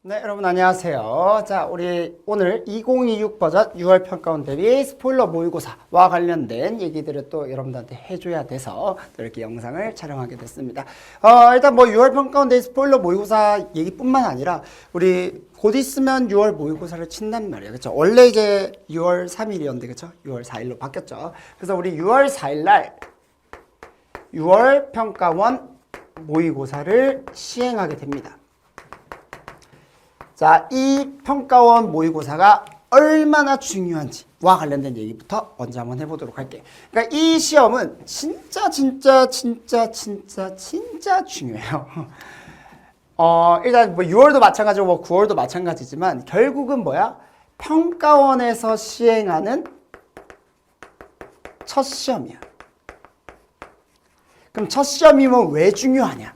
네, 여러분 안녕하세요. 자, 우리 오늘 2026 버전 6월 평가원 대비 스포일러 모의고사와 관련된 얘기들을 또 여러분들한테 해줘야 돼서 또 이렇게 영상을 촬영하게 됐습니다. 일단 뭐 6월 평가원 대비 스포일러 모의고사 얘기뿐만 아니라 우리 곧 있으면 6월 모의고사를 친단 말이에요. 그렇죠? 원래 이제 6월 3일이었는데 그렇죠? 6월 4일로 바뀌었죠. 그래서 우리 6월 4일 날 6월 평가원 모의고사를 시행하게 됩니다. 자, 이 평가원 모의고사가 얼마나 중요한지와 관련된 얘기부터 먼저 한번 해보도록 할게요. 그러니까 이 시험은 진짜 중요해요. 일단 뭐 6월도 마찬가지고 뭐 9월도 마찬가지지만 결국은 뭐야? 평가원에서 시행하는 첫 시험이야. 그럼 첫 시험이면 왜 중요하냐?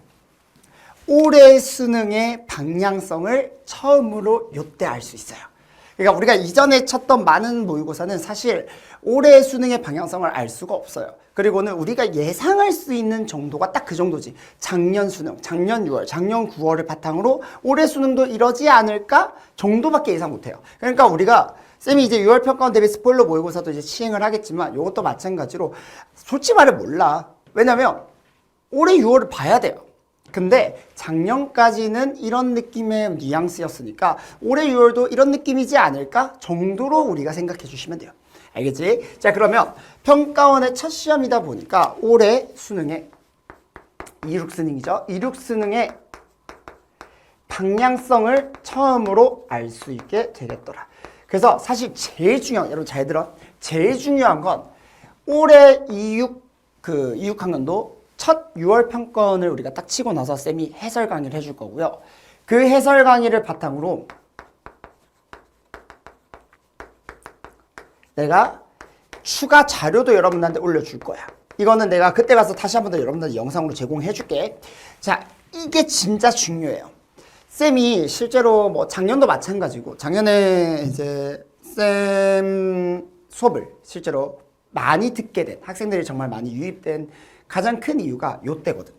올해 수능의 방향성을 처음으로 요때 알 수 있어요. 그러니까 우리가 이전에 쳤던 많은 모의고사는 사실 올해 수능의 방향성을 알 수가 없어요. 그리고는 우리가 예상할 수 있는 정도가 딱 그 정도지. 작년 수능, 작년 6월, 작년 9월을 바탕으로 올해 수능도 이러지 않을까 정도밖에 예상 못해요. 그러니까 우리가 쌤이 이제 6월 평가원 대비 스포일러 모의고사도 이제 시행을 하겠지만 이것도 마찬가지로 솔직히 말해 몰라. 왜냐면 올해 6월을 봐야 돼요. 근데 작년까지는 이런 느낌의 뉘앙스였으니까 올해 6월도 이런 느낌이지 않을까 정도로 우리가 생각해 주시면 돼요. 알겠지? 자, 그러면 평가원의 첫 시험이다 보니까 올해 수능의 이륙수능이죠. 이륙수능의 방향성을 처음으로 알 수 있게 되겠더라. 그래서 사실 제일 중요한, 여러분 잘 들어. 제일 중요한 건 올해 이육학년도 첫 6월 평가원을 우리가 딱 치고 나서 쌤이 해설 강의를 해줄 거고요. 그 해설 강의를 바탕으로 내가 추가 자료도 여러분들한테 올려줄 거야. 이거는 내가 그때 가서 다시 한 번 더 여러분들한테 영상으로 제공해 줄게. 자, 이게 진짜 중요해요. 쌤이 실제로 뭐 작년도 마찬가지고 작년에 이제 쌤 수업을 실제로 많이 듣게 된 학생들이 정말 많이 유입된 가장 큰 이유가 요때거든.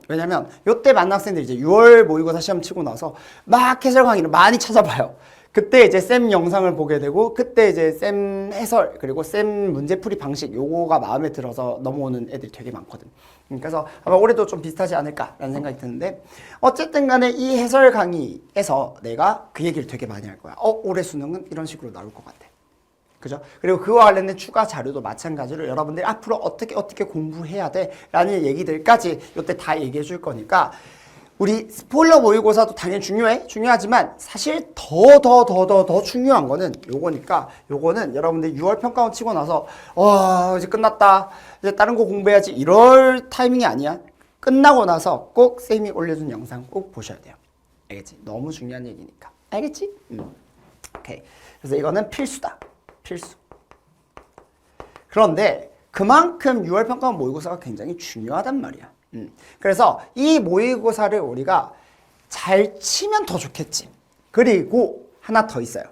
왜냐면 요때 만난 학생들이 이제 6월 모의고사 시험 치고 나서 막 해설 강의를 많이 찾아봐요. 그때 이제 쌤 영상을 보게 되고 그때 이제 쌤 해설 그리고 쌤 문제풀이 방식 요거가 마음에 들어서 넘어오는 애들이 되게 많거든. 그래서 아마 올해도 좀 비슷하지 않을까라는 생각이 드는데 어쨌든 간에 이 해설 강의에서 내가 그 얘기를 되게 많이 할 거야. 올해 수능은 이런 식으로 나올 것 같아. 그죠? 그리고 그와 관련된 추가 자료도 마찬가지로 여러분들이 앞으로 어떻게 공부해야 돼? 라는 얘기들까지 이때 다 얘기해 줄 거니까 우리 스포일러 모의고사도 당연히 중요하지만 사실 더 중요한 거는 요거니까 요거는 여러분들 6월 평가원 치고 나서 이제 끝났다. 이제 다른 거 공부해야지. 이럴 타이밍이 아니야. 끝나고 나서 꼭 쌤이 올려준 영상 꼭 보셔야 돼요. 알겠지? 너무 중요한 얘기니까. 알겠지? 오케이. 그래서 이거는 필수다. 필수. 그런데 그만큼 6월 평가원 모의고사가 굉장히 중요하단 말이야. 그래서 이 모의고사를 우리가 잘 치면 더 좋겠지. 그리고 하나 더 있어요.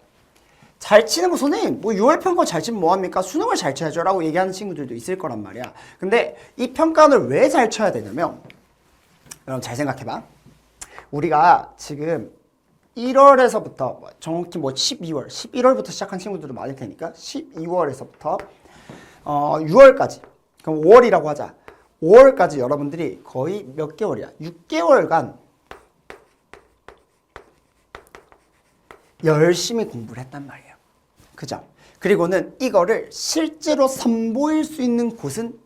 잘 치는 거 선생님 뭐 6월 평가원 잘 치면 뭐합니까? 수능을 잘 쳐야죠 라고 얘기하는 친구들도 있을 거란 말이야. 근데 이 평가원을 왜 잘 쳐야 되냐면 여러분 잘 생각해봐. 우리가 지금 1월에서부터 정확히 뭐 11월부터 시작한 친구들도 많을 테니까 12월에서부터 6월까지 그럼 5월이라고 하자. 5월까지 여러분들이 거의 몇 개월이야? 6개월간 열심히 공부를 했단 말이에요. 그죠? 그리고는 이거를 실제로 선보일 수 있는 곳은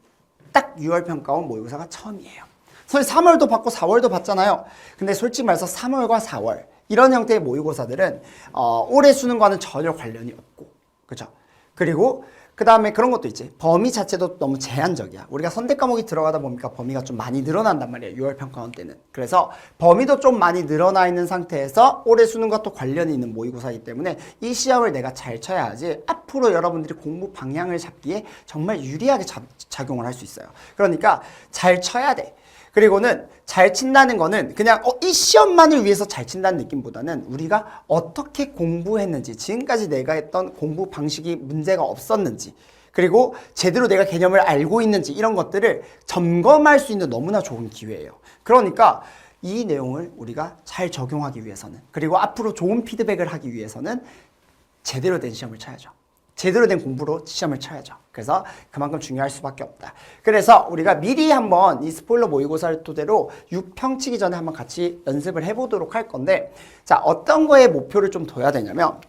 딱 6월 평가원 모의고사가 처음이에요. 사실 3월도 받고 4월도 받잖아요. 근데 솔직히 말해서 3월과 4월 이런 형태의 모의고사들은 올해 수능과는 전혀 관련이 없고, 그렇죠? 그리고 그 다음에 그런 것도 있지. 범위 자체도 너무 제한적이야. 우리가 선택 과목이 들어가다 보니까 범위가 좀 많이 늘어난단 말이에요. 6월 평가원 때는. 그래서 범위도 좀 많이 늘어나 있는 상태에서 올해 수능과 또 관련이 있는 모의고사이기 때문에 이 시험을 내가 잘 쳐야지 앞으로 여러분들이 공부 방향을 잡기에 정말 유리하게 작용을 할 수 있어요. 그러니까 잘 쳐야 돼. 그리고는 잘 친다는 거는 그냥 이 시험만을 위해서 잘 친다는 느낌보다는 우리가 어떻게 공부했는지 지금까지 내가 했던 공부 방식이 문제가 없었는지 그리고 제대로 내가 개념을 알고 있는지 이런 것들을 점검할 수 있는 너무나 좋은 기회예요. 그러니까 이 내용을 우리가 잘 적용하기 위해서는, 그리고 앞으로 좋은 피드백을 하기 위해서는 제대로 된 시험을 쳐야죠. 제대로 된 공부로 시험을 쳐야죠. 그래서 그만큼 중요할 수밖에 없다. 그래서 우리가 미리 한번 이 스포일러 모의고사를 토대로 6평 치기 전에 한번 같이 연습을 해보도록 할 건데, 자, 어떤 거에 목표를 좀 둬야 되냐면,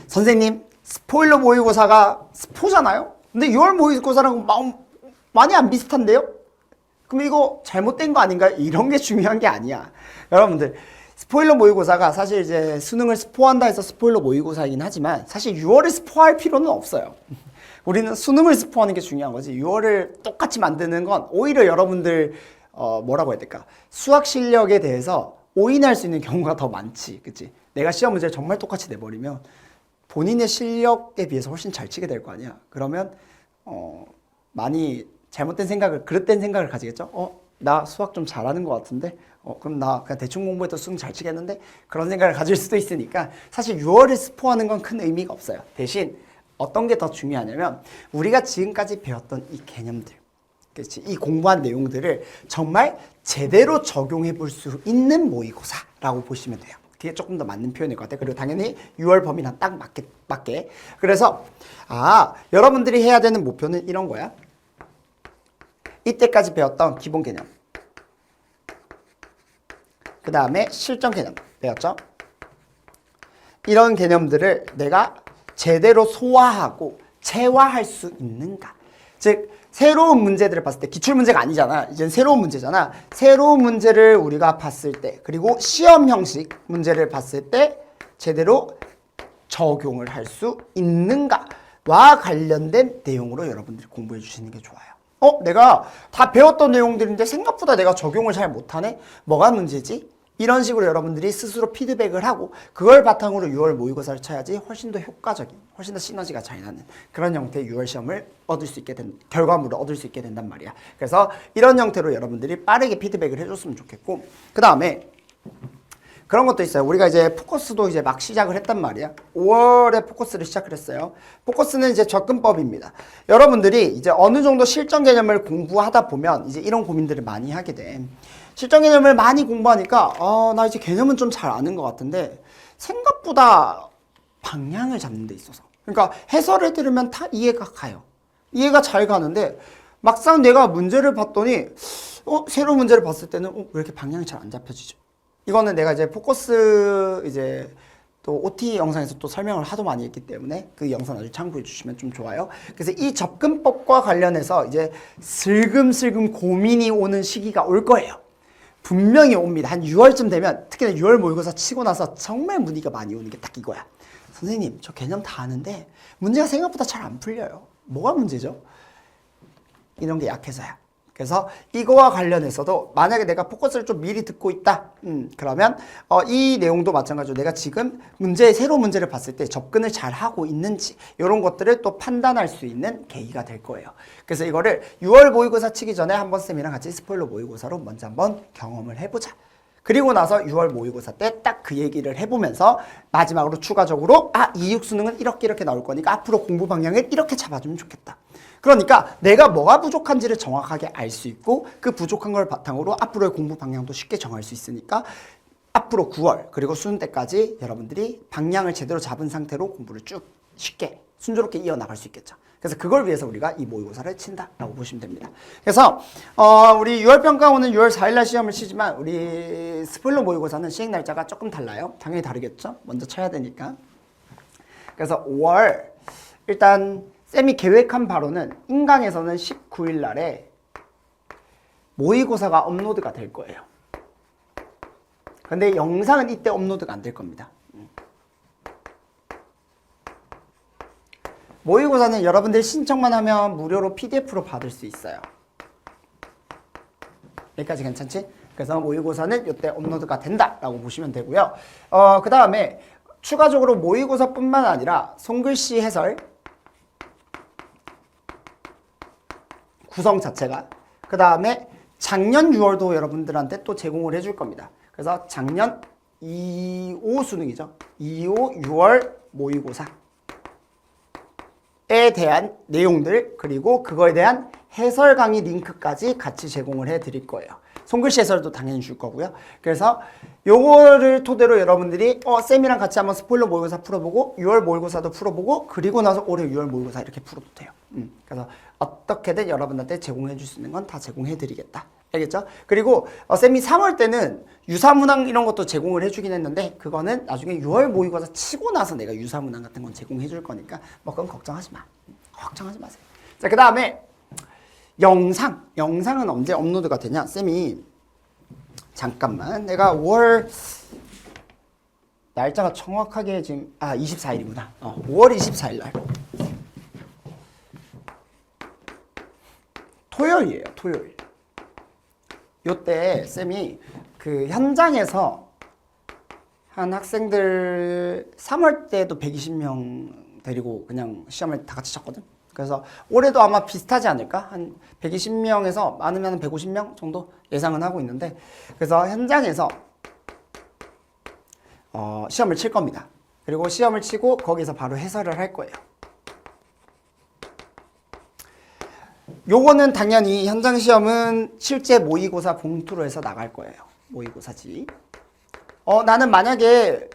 선생님, 스포일러 모의고사가 스포잖아요? 근데 6월 모의고사랑 많이 안 비슷한데요? 그럼 이거 잘못된 거 아닌가요? 이런 게 중요한 게 아니야. 여러분들, 스포일러 모의고사가 사실 이제 수능을 스포한다 해서 스포일러 모의고사이긴 하지만 사실 6월을 스포할 필요는 없어요. 우리는 수능을 스포하는 게 중요한 거지. 6월을 똑같이 만드는 건 오히려 여러분들 뭐라고 해야 될까? 수학 실력에 대해서 오인할 수 있는 경우가 더 많지. 그치? 내가 시험 문제를 정말 똑같이 내버리면 본인의 실력에 비해서 훨씬 잘 치게 될 거 아니야. 그러면 많이 잘못된 생각을, 그릇된 생각을 가지겠죠? 나 수학 좀 잘하는 것 같은데? 그럼 나 그냥 대충 공부해도 수능 잘 치겠는데? 그런 생각을 가질 수도 있으니까 사실 6월을 스포하는 건 큰 의미가 없어요. 대신 어떤 게 더 중요하냐면 우리가 지금까지 배웠던 이 개념들, 그렇지? 이 공부한 내용들을 정말 제대로 적용해 볼 수 있는 모의고사라고 보시면 돼요. 그게 조금 더 맞는 표현일 것 같아요. 그리고 당연히 6월 범위랑 딱 맞게. 그래서 여러분들이 해야 되는 목표는 이런 거야. 이때까지 배웠던 기본 개념, 그 다음에 실전 개념 배웠죠? 이런 개념들을 내가 제대로 소화하고 체화할 수 있는가? 즉 새로운 문제들을 봤을 때, 기출문제가 아니잖아. 이젠 새로운 문제잖아. 새로운 문제를 우리가 봤을 때, 그리고 시험 형식 문제를 봤을 때 제대로 적용을 할 수 있는가와 관련된 내용으로 여러분들이 공부해 주시는 게 좋아요. 내가 다 배웠던 내용들인데 생각보다 내가 적용을 잘 못하네? 뭐가 문제지? 이런 식으로 여러분들이 스스로 피드백을 하고 그걸 바탕으로 6월 모의고사를 쳐야지 훨씬 더 효과적인, 훨씬 더 시너지가 잘 나는 그런 형태의 6월 시험을 얻을 수 있게 된, 결과물을 얻을 수 있게 된단 말이야. 그래서 이런 형태로 여러분들이 빠르게 피드백을 해줬으면 좋겠고, 그 다음에 그런 것도 있어요. 우리가 이제 포커스도 이제 막 시작을 했단 말이야. 5월에 포커스를 시작을 했어요. 포커스는 이제 접근법입니다. 여러분들이 이제 어느 정도 실전 개념을 공부하다 보면 이제 이런 고민들을 많이 하게 돼. 실전 개념을 많이 공부하니까 나 이제 개념은 좀 잘 아는 것 같은데 생각보다 방향을 잡는 데 있어서, 그러니까 해설을 들으면 다 이해가 가요. 이해가 잘 가는데 막상 내가 문제를 봤더니 새로운 문제를 봤을 때는 왜 이렇게 방향이 잘 안 잡혀지죠? 이거는 내가 이제 포커스 이제 또 OT 영상에서 또 설명을 하도 많이 했기 때문에 그 영상 나중에 참고해 주시면 좀 좋아요. 그래서 이 접근법과 관련해서 이제 슬금슬금 고민이 오는 시기가 올 거예요. 분명히 옵니다. 한 6월쯤 되면, 특히나 6월 모의고사 치고 나서 정말 문의가 많이 오는 게 딱 이거야. 선생님, 저 개념 다 아는데 문제가 생각보다 잘 안 풀려요. 뭐가 문제죠? 이런 게 약해서야. 그래서 이거와 관련해서도 만약에 내가 포커스를 좀 미리 듣고 있다. 그러면 이 내용도 마찬가지로 내가 지금 새로운 문제를 봤을 때 접근을 잘 하고 있는지 이런 것들을 또 판단할 수 있는 계기가 될 거예요. 그래서 이거를 6월 모의고사 치기 전에 한번 쌤이랑 같이 스포일러 모의고사로 먼저 한번 경험을 해보자. 그리고 나서 6월 모의고사 때 딱 그 얘기를 해보면서 마지막으로 추가적으로 이육 수능은 이렇게 나올 거니까 앞으로 공부 방향을 이렇게 잡아주면 좋겠다. 그러니까 내가 뭐가 부족한지를 정확하게 알 수 있고 그 부족한 걸 바탕으로 앞으로의 공부 방향도 쉽게 정할 수 있으니까 앞으로 9월 그리고 수능 때까지 여러분들이 방향을 제대로 잡은 상태로 공부를 쭉 쉽게 순조롭게 이어나갈 수 있겠죠. 그래서 그걸 위해서 우리가 이 모의고사를 친다라고 보시면 됩니다. 그래서 우리 6월 평가원은 6월 4일날 시험을 치지만 우리 스포일러 모의고사는 시행 날짜가 조금 달라요. 당연히 다르겠죠. 먼저 쳐야 되니까. 그래서 5월 일단 쌤이 계획한 바로는 인강에서는 19일 날에 모의고사가 업로드가 될 거예요. 근데 영상은 이때 업로드가 안 될 겁니다. 모의고사는 여러분들 신청만 하면 무료로 PDF로 받을 수 있어요. 여기까지 괜찮지? 그래서 모의고사는 이때 업로드가 된다라고 보시면 되고요. 그 다음에 추가적으로 모의고사뿐만 아니라 손글씨 해설 구성 자체가, 그 다음에 작년 6월도 여러분들한테 또 제공을 해줄 겁니다. 그래서 작년 2호 수능이죠. 2호 6월 모의고사에 대한 내용들, 그리고 그거에 대한 해설 강의 링크까지 같이 제공을 해 드릴 거예요. 손글씨 해설도 당연히 줄 거고요. 그래서 요거를 토대로 여러분들이 쌤이랑 같이 한번 스포일러 모의고사 풀어보고 6월 모의고사도 풀어보고 그리고 나서 올해 6월 모의고사 이렇게 풀어도 돼요. 그래서 어떻게든 여러분한테 제공해 줄 수 있는 건 다 제공해 드리겠다. 알겠죠? 그리고 쌤이 3월 때는 유사문항 이런 것도 제공을 해주긴 했는데 그거는 나중에 6월 모의고사 치고 나서 내가 유사문항 같은 건 제공해 줄 거니까 뭐 그건 걱정하지 마. 걱정하지 마세요. 자, 그 다음에 영상은 언제 업로드가 되냐? 쌤이 잠깐만 내가 5월 날짜가 정확하게 지금 24일이구나. 5월 24일 날 토요일이에요. 토요일. 요때 쌤이 그 현장에서 한 학생들 3월 때도 120명 데리고 그냥 시험을 다 같이 쳤거든. 그래서 올해도 아마 비슷하지 않을까? 한 120명에서 많으면 150명 정도 예상은 하고 있는데 그래서 현장에서 시험을 칠 겁니다. 그리고 시험을 치고 거기서 바로 해설을 할 거예요. 요거는 당연히 현장 시험은 실제 모의고사 봉투로 해서 나갈 거예요. 모의고사지. 나는 만약에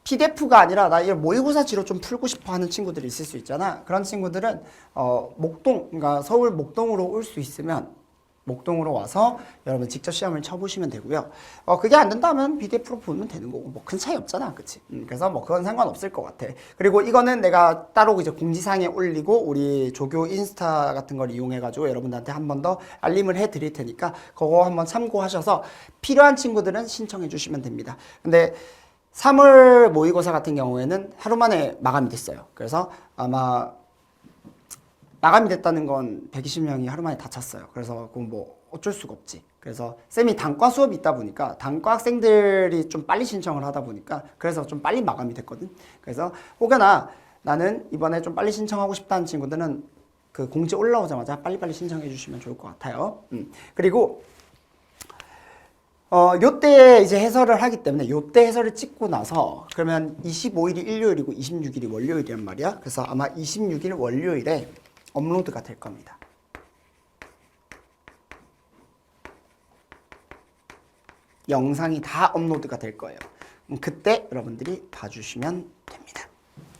PDF가 아니라 나 이 모의고사지로 좀 풀고 싶어 하는 친구들이 있을 수 있잖아. 그런 친구들은 그러니까 서울 목동으로 올 수 있으면 목동으로 와서 여러분 직접 시험을 쳐보시면 되고요. 그게 안 된다면 PDF로 보면 되는 거고 뭐 큰 차이 없잖아, 그치? 그래서 뭐 그건 상관없을 것 같아. 그리고 이거는 내가 따로 이제 공지사항에 올리고 우리 조교 인스타 같은 걸 이용해가지고 여러분들한테 한 번 더 알림을 해드릴 테니까 그거 한번 참고하셔서 필요한 친구들은 신청해 주시면 됩니다. 근데 3월 모의고사 같은 경우에는 하루 만에 마감이 됐어요. 그래서 아마 마감이 됐다는 건 120명이 하루 만에 다 찼어요. 그래서 그건 뭐 어쩔 수가 없지. 그래서 쌤이 단과 수업이 있다 보니까 단과 학생들이 좀 빨리 신청을 하다 보니까 그래서 좀 빨리 마감이 됐거든. 그래서 혹여나 나는 이번에 좀 빨리 신청하고 싶다는 친구들은 그 공지 올라오자마자 빨리빨리 신청해 주시면 좋을 것 같아요. 그리고 요때 이제 해설을 하기 때문에 요때 해설을 찍고 나서 그러면 25일이 일요일이고 26일이 월요일이란 말이야. 그래서 아마 26일 월요일에 업로드가 될 겁니다. 영상이 다 업로드가 될 거예요. 그때 여러분들이 봐주시면 됩니다.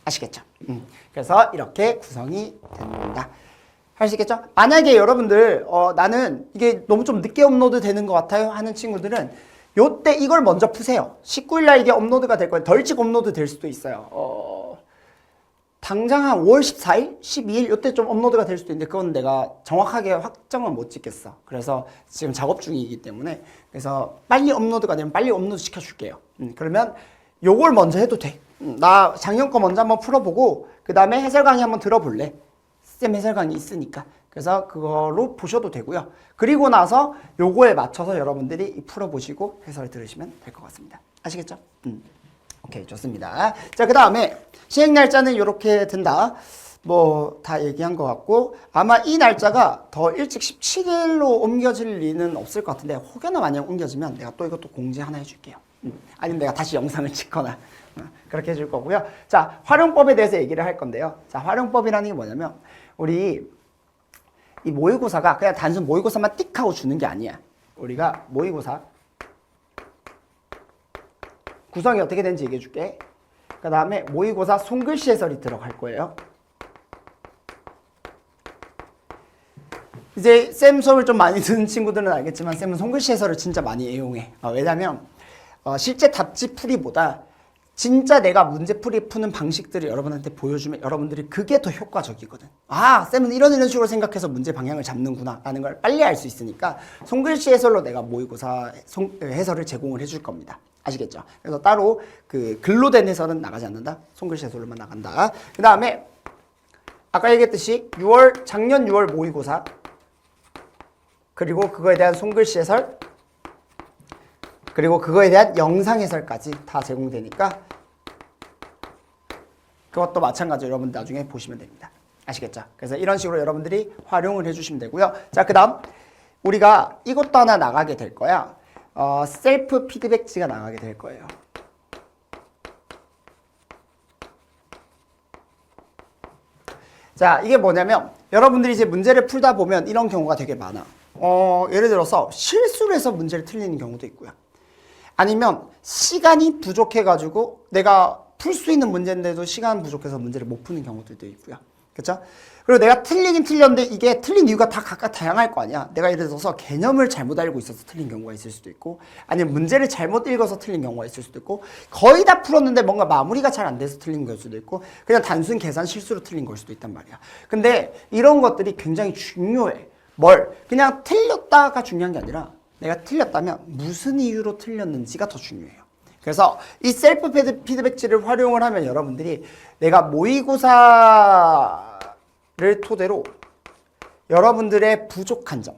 아시겠죠? 그래서 이렇게 구성이 됩니다. 할 수 있겠죠? 만약에 여러분들 나는 이게 너무 좀 늦게 업로드 되는 것 같아요 하는 친구들은 요때 이걸 먼저 푸세요. 19일날 이게 업로드가 될 거예요. 덜 찍 업로드 될 수도 있어요. 당장 한 5월 14일, 12일 요때 좀 업로드가 될 수도 있는데 그건 내가 정확하게 확정은 못 짓겠어. 그래서 지금 작업 중이기 때문에 그래서 빨리 업로드가 되면 빨리 업로드 시켜줄게요. 그러면 요걸 먼저 해도 돼. 나 작년 거 먼저 한번 풀어보고 그 다음에 해설 강의 한번 들어볼래. 쌤 해설 강의 있으니까. 그래서 그걸로 보셔도 되고요. 그리고 나서 요거에 맞춰서 여러분들이 풀어보시고 해설 들으시면 될 것 같습니다. 아시겠죠? 오케이, 좋습니다. 자, 그 다음에 시행 날짜는 이렇게 된다. 뭐 다 얘기한 것 같고 아마 이 날짜가 더 일찍 17일로 옮겨질 리는 없을 것 같은데 혹여나 만약 옮겨지면 내가 또 이것도 공지 하나 해줄게요. 아니면 내가 다시 영상을 찍거나 그렇게 해줄 거고요. 자, 활용법에 대해서 얘기를 할 건데요. 자, 활용법이라는 게 뭐냐면 우리 이 모의고사가 그냥 단순 모의고사만 띡 하고 주는 게 아니야. 우리가 모의고사 구성이 어떻게 되는지 얘기해 줄게. 그 다음에 모의고사 손글씨 해설이 들어갈 거예요. 이제 쌤 수업을 좀 많이 듣는 친구들은 알겠지만 쌤은 손글씨 해설을 진짜 많이 애용해. 왜냐면 실제 답지 풀이보다 진짜 내가 문제풀이 푸는 방식들을 여러분한테 보여주면 여러분들이 그게 더 효과적이거든. 아, 쌤은 이런 식으로 생각해서 문제 방향을 잡는구나 라는 걸 빨리 알 수 있으니까 손글씨 해설로 내가 모의고사 해설을 제공을 해줄 겁니다. 아시겠죠? 그래서 따로 그 글로 된 해설은 나가지 않는다. 손글씨 해설로만 나간다. 그 다음에 아까 얘기했듯이 작년 6월 모의고사 그리고 그거에 대한 손글씨 해설 그리고 그거에 대한 영상 해설까지 다 제공되니까 그것도 마찬가지로 여러분들 나중에 보시면 됩니다. 아시겠죠? 그래서 이런 식으로 여러분들이 활용을 해주시면 되고요. 자, 그 다음 우리가 이것도 하나 나가게 될 거야. 셀프 피드백지가 나가게 될 거예요. 자, 이게 뭐냐면 여러분들이 이제 문제를 풀다 보면 이런 경우가 되게 많아. 예를 들어서 실수를 해서 문제를 틀리는 경우도 있고요. 아니면 시간이 부족해가지고 내가 풀 수 있는 문제인데도 시간 부족해서 문제를 못 푸는 경우들도 있고요. 그렇죠? 그리고 내가 틀리긴 틀렸는데 이게 틀린 이유가 다 각각 다양할 거 아니야. 내가 예를 들어서 개념을 잘못 알고 있어서 틀린 경우가 있을 수도 있고, 아니면 문제를 잘못 읽어서 틀린 경우가 있을 수도 있고, 거의 다 풀었는데 뭔가 마무리가 잘 안 돼서 틀린 걸 수도 있고, 그냥 단순 계산 실수로 틀린 걸 수도 있단 말이야. 근데 이런 것들이 굉장히 중요해. 그냥 틀렸다가 중요한 게 아니라 내가 틀렸다면 무슨 이유로 틀렸는지가 더 중요해요. 그래서 이 셀프 피드백지를 활용을 하면 여러분들이 내가 모의고사를 토대로 여러분들의 부족한 점,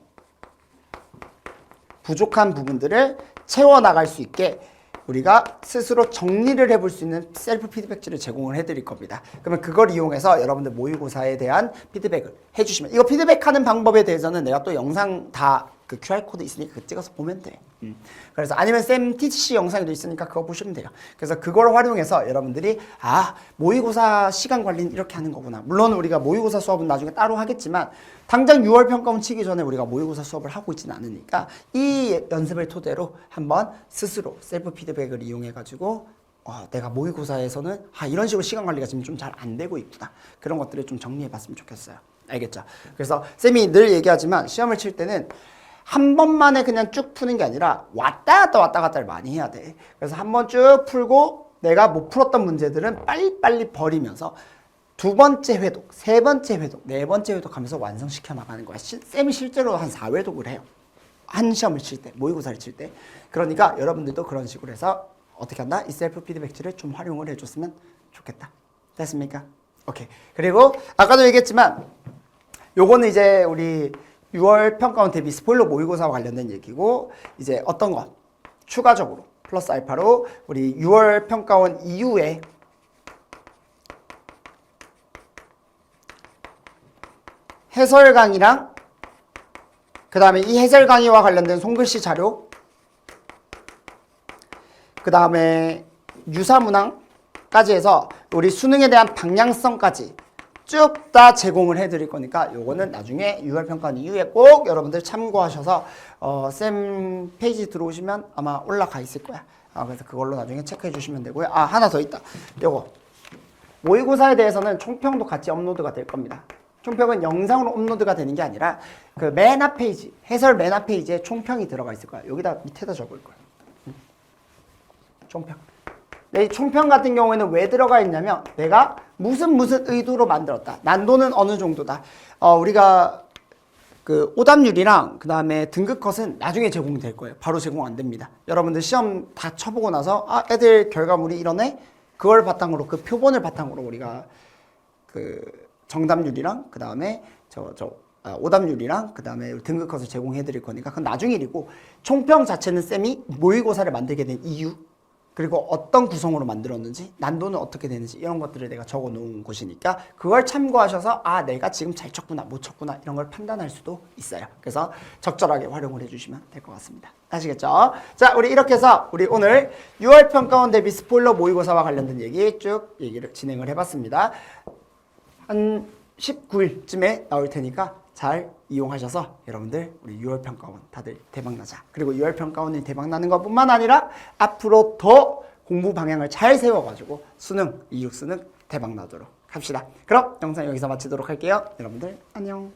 부족한 부분들을 채워나갈 수 있게 우리가 스스로 정리를 해볼 수 있는 셀프 피드백지를 제공을 해드릴 겁니다. 그러면 그걸 이용해서 여러분들 모의고사에 대한 피드백을 해주시면, 이거 피드백하는 방법에 대해서는 내가 또 영상 다 그 QR코드 있으니까 그거 찍어서 보면 돼. 그래서 아니면 쌤 TC 영상에도 있으니까 그거 보시면 돼요. 그래서 그걸 활용해서 여러분들이 모의고사 시간 관리는 이렇게 하는 거구나. 물론 우리가 모의고사 수업은 나중에 따로 하겠지만 당장 6월 평가원 치기 전에 우리가 모의고사 수업을 하고 있지는 않으니까 이 연습을 토대로 한번 스스로 셀프 피드백을 이용해 가지고 내가 모의고사에서는 이런 식으로 시간 관리가 지금 좀 잘 안 되고 있구나. 그런 것들을 좀 정리해 봤으면 좋겠어요. 알겠죠? 그래서 쌤이 늘 얘기하지만 시험을 칠 때는 한 번만에 그냥 쭉 푸는 게 아니라 왔다 갔다를 많이 해야 돼. 그래서 한 번 쭉 풀고 내가 못 풀었던 문제들은 빨리빨리 버리면서 두 번째 회독, 세 번째 회독, 네 번째 회독 하면서 완성시켜 나가는 거야. 쌤이 실제로 한 4회독을 해요. 한 시험을 칠 때, 모의고사를 칠 때. 그러니까 여러분들도 그런 식으로 해서 어떻게 한다? 이 셀프 피드백지를 좀 활용을 해줬으면 좋겠다. 됐습니까? 오케이. 그리고 아까도 얘기했지만 요거는 이제 우리 6월 평가원 대비 스포일러 모의고사와 관련된 얘기고, 이제 어떤 것 추가적으로 플러스 알파로 우리 6월 평가원 이후에 해설 강의랑 그 다음에 이 해설 강의와 관련된 손글씨 자료, 그 다음에 유사문항까지 해서 우리 수능에 대한 방향성까지 쭉 다 제공을 해드릴 거니까 요거는 나중에 6월 평가원 이후에 꼭 여러분들 참고하셔서 쌤 페이지 들어오시면 아마 올라가 있을 거야. 그래서 그걸로 나중에 체크해 주시면 되고요. 하나 더 있다. 요거 모의고사에 대해서는 총평도 같이 업로드가 될 겁니다. 총평은 영상으로 업로드가 되는 게 아니라 그 맨 앞 페이지, 해설 맨 앞 페이지에 총평이 들어가 있을 거야. 여기다 밑에다 적을 거야. 총평. 이 총평 같은 경우에는 왜 들어가 있냐면 내가 무슨 의도로 만들었다. 난도는 어느 정도다. 우리가 그 오답률이랑 그 다음에 등급 컷은 나중에 제공될 거예요. 바로 제공 안 됩니다. 여러분들 시험 다 쳐보고 나서 애들 결과물이 이러네? 그걸 바탕으로, 그 표본을 바탕으로 우리가 그 정답률이랑 그 다음에 오답률이랑 그 다음에 등급 컷을 제공해 드릴 거니까 그건 나중 일이고, 총평 자체는 쌤이 모의고사를 만들게 된 이유, 그리고 어떤 구성으로 만들었는지, 난도는 어떻게 되는지 이런 것들을 내가 적어 놓은 곳이니까 그걸 참고하셔서 내가 지금 잘 쳤구나 못 쳤구나 이런 걸 판단할 수도 있어요. 그래서 적절하게 활용을 해주시면 될 것 같습니다. 아시겠죠? 자, 우리 이렇게 해서 우리 오늘 6월 평가원 대비 스포일러 모의고사와 관련된 얘기 쭉 얘기를 진행을 해봤습니다. 한 19일쯤에 나올 테니까 잘 이용하셔서 여러분들 우리 6월 평가원 다들 대박나자. 그리고 6월 평가원이 대박나는 것뿐만 아니라 앞으로 더 공부 방향을 잘 세워가지고 수능, 이육 수능 대박나도록 합시다. 그럼 영상 여기서 마치도록 할게요. 여러분들 안녕.